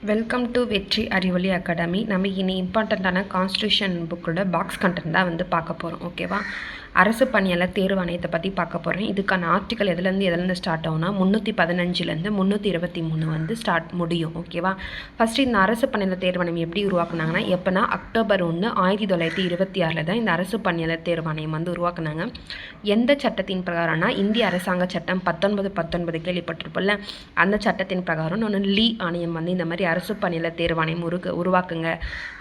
Welcome to வெற்றி அறிவொளி academy. நம்ம இனி இம்பார்ட்டண்ட்டான கான்ஸ்டியூஷன் புக்கோட பாக்ஸ் கண்டென்ட் தான் பார்க்க போகிறோம். ஓகேவா? அரசு பணியாளர் தேர்வாணையத்தை பற்றி பார்க்க போகிறேன். இதுக்கான ஆர்டிக்கல் எதுலேருந்து ஸ்டார்ட் ஆகும்னா 315 323 ஸ்டார்ட் முடியும். ஓகேவா? ஃபஸ்ட்டு இந்த அரசு பணியாளர் தேர்வாணையம் எப்படி உருவாக்குனாங்கன்னா, எப்போனா அக்டோபர் 1 1926 தான் இந்த அரசு பணியாளர் தேர்வாணையம் உருவாக்குனாங்க. எந்த சட்டத்தின் பிரகாரம்னா, இந்திய அரசாங்க சட்டம் 1919 கேள்விப்பட்டிருப்போம்ல, அந்த சட்டத்தின் பிரகாரம் லீ ஆணையம் இந்த மாதிரி அரசு பணியாளர் தேர்வாணையம் உருவாக்குங்க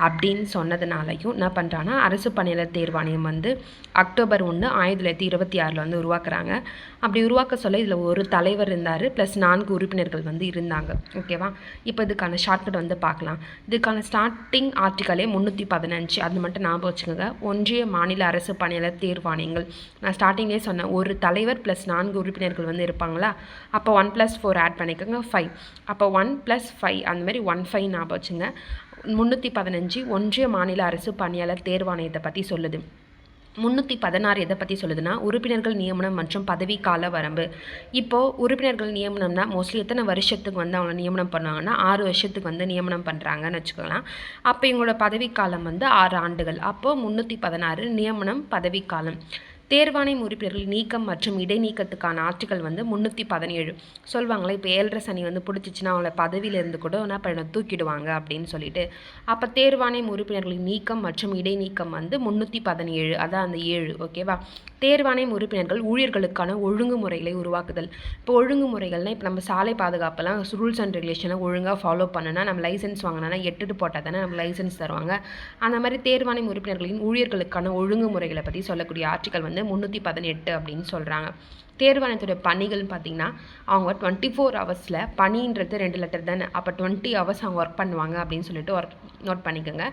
அப்படின்னு சொன்னதுனாலையும் என்ன பண்ணுறாங்கன்னா, அரசு பணியாளர் தேர்வாணையம் அக்டோபர் 1 1926 உருவாக்குறாங்க. அப்படி உருவாக்க சொல்ல இதில் ஒரு தலைவர் இருந்தார், ப்ளஸ் 4 உறுப்பினர்கள் இருந்தாங்க. ஓகேவா? இப்போ இதுக்கான ஷார்ட்கட் பார்க்கலாம். இதுக்கான ஸ்டார்டிங் ஆர்டிக்கலே 315, அது மட்டும் ஞாபகம் வச்சுக்கோங்க. ஒன்றிய மாநில அரசு பணியாளர் தேர்வாணையங்கள். நான் ஸ்டார்டிங்லேயே சொன்னேன், ஒரு தலைவர் ப்ளஸ் 4 உறுப்பினர்கள் இருப்பாங்களா, அப்போ 1+4 ஆட் பண்ணிக்கோங்க 5. அப்போ 1+5 அந்த மாதிரி 15 ஞாபகம் வச்சுங்க. 315 ஒன்றிய மாநில அரசு பணியாளர் தேர்வாணையத்தை பற்றி சொல்லுது. 316 எதை பற்றி சொல்லுதுன்னா, உறுப்பினர்கள் நியமனம் மற்றும் பதவி கால வரம்பு. இப்போது உறுப்பினர்கள் நியமனம்னா மோஸ்ட்லி எத்தனை வருஷத்துக்கு அவங்க நியமனம் பண்ணுவாங்கன்னா 6 வருஷத்துக்கு நியமனம் பண்ணுறாங்கன்னு வச்சுக்கலாம். அப்போ இவங்களோட பதவி காலம் 6 ஆண்டுகள். அப்போது 316 நியமனம் பதவி காலம். தேர்வாணையம் உறுப்பினர்கள் நீக்கம் மற்றும் இடைநீக்கத்துக்கான ஆர்டிக்கல் 317 சொல்லுவாங்களே. இப்போ 7.5 சனி பிடிச்சிச்சின்னா அவங்கள பதவியிலேருந்து கூட என்ன பண்ண தூக்கிடுவாங்க அப்படின்னு சொல்லிட்டு. அப்போ தேர்வாணையம் உறுப்பினர்களின் நீக்கம் மற்றும் இடைநீக்கம் 317, அதான் அந்த 7. ஓகேவா? தேர்வாணையம் உறுப்பினர்கள் ஊழியர்களுக்கான ஒழுங்குமுறைகளை உருவாக்குதல். இப்போ ஒழுங்குமுறைகள்னால், இப்போ நம்ம சாலை பாதுகாப்பெல்லாம் ரூல்ஸ் அண்ட் ரெகுலேஷனை ஒழுங்காக ஃபாலோ பண்ணனா, நம்ம லைசன்ஸ் வாங்கினா எட்டுட்டு போட்டால் தானே நம்ம லைசன்ஸ் தருவாங்க. அந்த மாதிரி தேர்வாணையம் உறுப்பினர்களின் ஊழியர்களுக்கான ஒழுங்குமுறைகளை பற்றி சொல்லக்கூடிய ஆர்டிக்கல் 318 அப்படின்னு சொல்கிறாங்க. தேர்வாணையத்தோட பணிகள்னு பார்த்தீங்கன்னா, அவங்க 24 ஹவர்ஸில் பணின்றது 2 லெட்டர் தானே, அப்போ 20 ஹவர்ஸ் அவங்க ஒர்க் பண்ணுவாங்க அப்படின்னு சொல்லிட்டு நோட் பண்ணிக்கோங்க.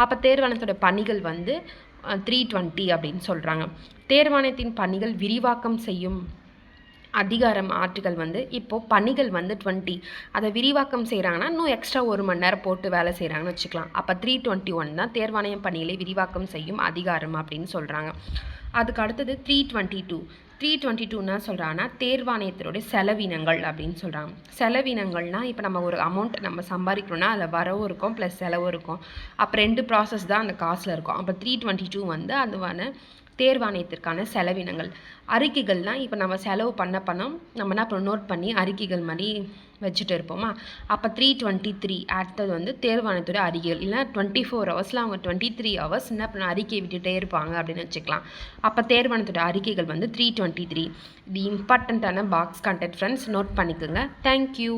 அப்போ தேர்வாணையத்தோட பணிகள் 320 அப்படின்னு சொல்கிறாங்க. தேர்வாணையத்தின் பணிகள் விரிவாக்கம் செய்யும் அதிகாரம் ஆர்டிக்கல் இப்போது பணிகள் 20, அதை விரிவாக்கம் செய்கிறாங்கன்னா இன்னும் எக்ஸ்ட்ரா 1 மணி நேரம் போட்டு வேலை செய்கிறாங்கன்னு வச்சுக்கலாம். அப்போ 321 தான் தேர்வாணையம் பணிகளை விரிவாக்கம் செய்யும் அதிகாரம் அப்படின்னு சொல்கிறாங்க. அதுக்கு அடுத்தது 322 என்ன சொல்கிறாங்கன்னா, தேர்வாணையத்தினுடைய செலவினங்கள் அப்படின்னு சொல்கிறாங்க. செலவினங்கள்னால், இப்போ நம்ம ஒரு அமௌண்ட் நம்ம சம்பாதிக்கிறோன்னா அதில் வரவும் இருக்கும் ப்ளஸ் செலவும் இருக்கும். அப்போ 2 ப்ராசஸ் தான் அந்த காசில் இருக்கும். அப்போ 322 அதுவான தேர்வாணையத்திற்கான செலவினங்கள். அறிக்கைகள்னால், இப்போ நம்ம செலவு பண்ண பணம் நம்ம என்ன நோட் பண்ணி அறிக்கைகள் மாதிரி வச்சுட்டு இருப்போமா. அப்போ 323 அடுத்தது தேர்வாணையத்தோட அறிக்கைகள். இல்லைனா 24 ஹவர்ஸில் அவங்க 23 ஹவர்ஸ் என்ன பண்ண அறிக்கை விட்டுகிட்டே இருப்பாங்க அப்படின்னு வச்சுக்கலாம். அப்போ தேர்வாணையத்தோட அறிக்கைகள் 323. இது இம்பார்ட்டண்ட்டான பாக்ஸ் கண்டென்ட் ஃப்ரெண்ட்ஸ், நோட் பண்ணிக்கோங்க. தேங்க்யூ.